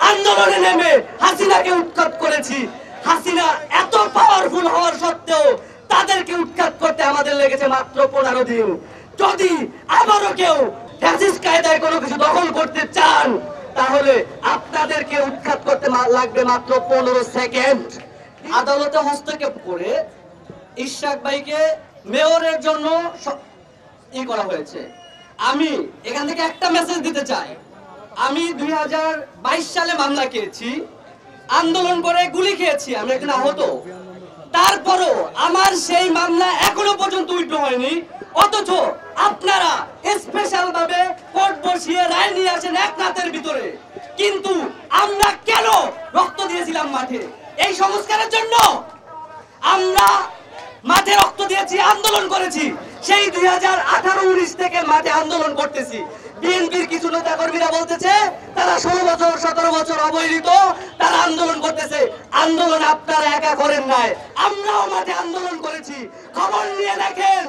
আন্দোলনে নেমে হাসিনাকে উৎখাত করেছি। হাসিনা এত পাওয়ারফুল হওয়ার সত্ত্বেও তাদেরকে উৎখাত করতে আমাদের লেগেছে মাত্র 15 দিন। যদি আবারও কেউ ফ্যাসিস্ট কায়দায় কোনো কিছু দখল করতে চান তাহলে আপনাদেরকে উৎখাত করতে লাগবে মাত্র 15 সেকেন্ড। আদালতে হস্তক্ষেপ করে ইশরাক ভাইকে মেয়রের জন্য করা হয়েছে। আমি এখান থেকে একটা মেসেজ দিতে চাই, আমি 2022 সালে মামলা খেয়েছি, আন্দোলন করে গুলি খেয়েছি, আমি একজন আহত। তারপরও আমার সেই মামলা এখনো পর্যন্ত উইথড্র হয়নি, অথচ আপনারা স্পেশাল ভাবে কোর্ট বসিয়ে রায় নিয়ে আসেন এক রাতের ভিতরে। কিন্তু আমরা কেন রক্ত দিয়েছিলাম মাঠে? এই সংস্কারের জন্য আমরা মাঠে রক্ত দিয়েছি, আন্দোলন করেছি। সেই 2018-19 থেকে মাঠে আন্দোলন করতেছি। বিএনপির কিছু নেতা কর্মীরা বলতেছে তারা 16 বছর 17 বছর অবহেলিত, তারা আন্দোলন করতেছে। আন্দোলন আপনারা একা করেন নাই, আমরাও মাঠে আন্দোলন করেছি। খবর নিয়ে দেখেন,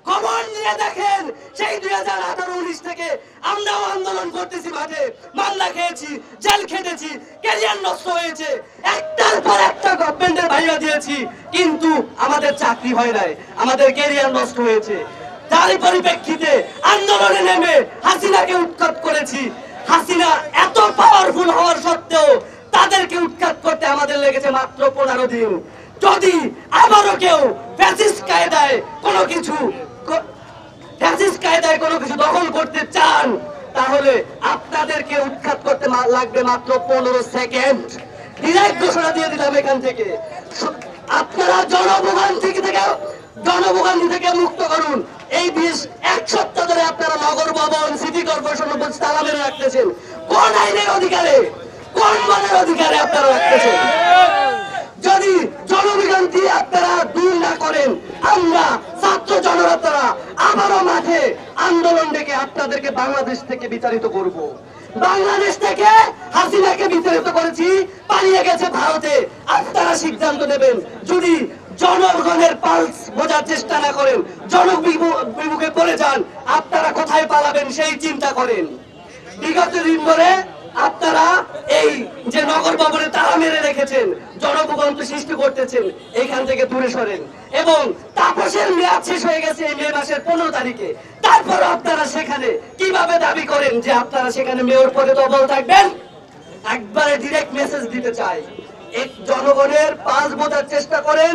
খবর নিয়ে দেখেন, সেই 2018-19 থেকে আমরাও আন্দোলন করতেছি, মাঠে মামলা খেয়েছি, জেল খেটেছি, ক্যারিয়ার নষ্ট হয়েছে, একটার পর একটা গভর্নমেন্টের ভাইবা দিয়েছি, কিন্তু আমাদের চাকরি হয় নাই, আমাদের ক্যারিয়ার নষ্ট হয়েছে। তারই পরিপ্রেক্ষিতে আন্দোলনে নেমে হাসিনাকে উৎখাত করেছি। হাসিনা এত পাওয়ারফুল হওয়ার সত্ত্বেও তাদেরকে উৎখাত করতে আমাদের লেগেছে মাত্র 15 দিন। যদি আবারও কেউ ফ্যাসিস্ট কায়দায় কোনো কিছু দখল করতে চান তাহলে আপনাদেরকে উৎখাত করতে লাগবে মাত্র 15 সেকেন্ড। ডিরেক্ট ঘোষণা দিয়ে দিলাম এখান থেকে, আপনারা জনভোগান্তি থেকে মুক্ত করুন। এই 1 সপ্তাহ ধরে আপনারা নগর ভবন, সিটি কর্পোরেশন তালা মেরে রাখতেছেন। কোন আইনের অধিকারে, কোন মানের অধিকারে আপনারা রাখতেছেন? যদি জনভোগান্তি আপনারা দূর না করেন, আমরা ছাত্র জনতারা আবারও মাঠে আন্দোলন ডেকে আপনাদেরকে বাংলাদেশ থেকে বিতাড়িত করব। বাংলাদেশ থেকে হাসিনাকে বিতাড়িত করেছি, পালিয়ে গেছে ভারতে। আপনারা সিদ্ধান্ত নেবেন। যদি জনগণের পালস বোঝার চেষ্টা না করেন, জনবিমুখে পড়ে যান, আপনারা কোথায় পালাবেন সেই চিন্তা করেন। বিগত দিন ধরে আপনারা এই যে নগর ভবনে তালা মেরে রেখেছেন, জনভোগান্তি সৃষ্টি করতেছেন, এইখান থেকে দূরে সরেন। এবং তাপসের মেয়াদ শেষ হয়ে গেছে এই মে মাসের 15 তারিখে, তারপর আপনারা সেখানে কিভাবে দাবি করেন যে আপনারা সেখানে মেয়র পদে দখল থাকবেন? একবারে ডিরেক্ট মেসেজ দিতে চাই, এক জনগণের পালস বোঝার চেষ্টা করেন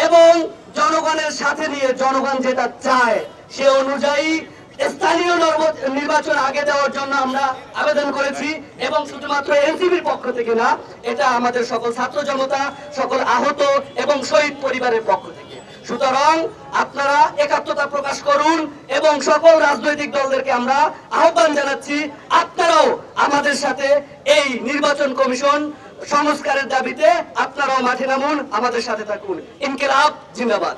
এবং জনগণের সাথে নিয়ে জনগণ যেটা চায় সে অনুযায়ী স্থানীয় নির্বাচন আগে দেওয়ার জন্য আমরা আবেদন করেছি। এবং শুধুমাত্র এনসিপির পক্ষ থেকে না, এটা আমাদের সকল ছাত্র জনতা, সকল আহত এবং শহীদ পরিবারের পক্ষ থেকে। সুতরাং আপনারা একাত্মতা প্রকাশ করুন এবং সকল রাজনৈতিক দলদেরকে আমরা আহ্বান জানাচ্ছি, আপনারাও আমাদের সাথে এই নির্বাচন কমিশন সংস্কারের দাবিতে আপনারাও মাঠে নামুন, আমাদের সাথে থাকুন। ইনকিলাব জিন্দাবাদ।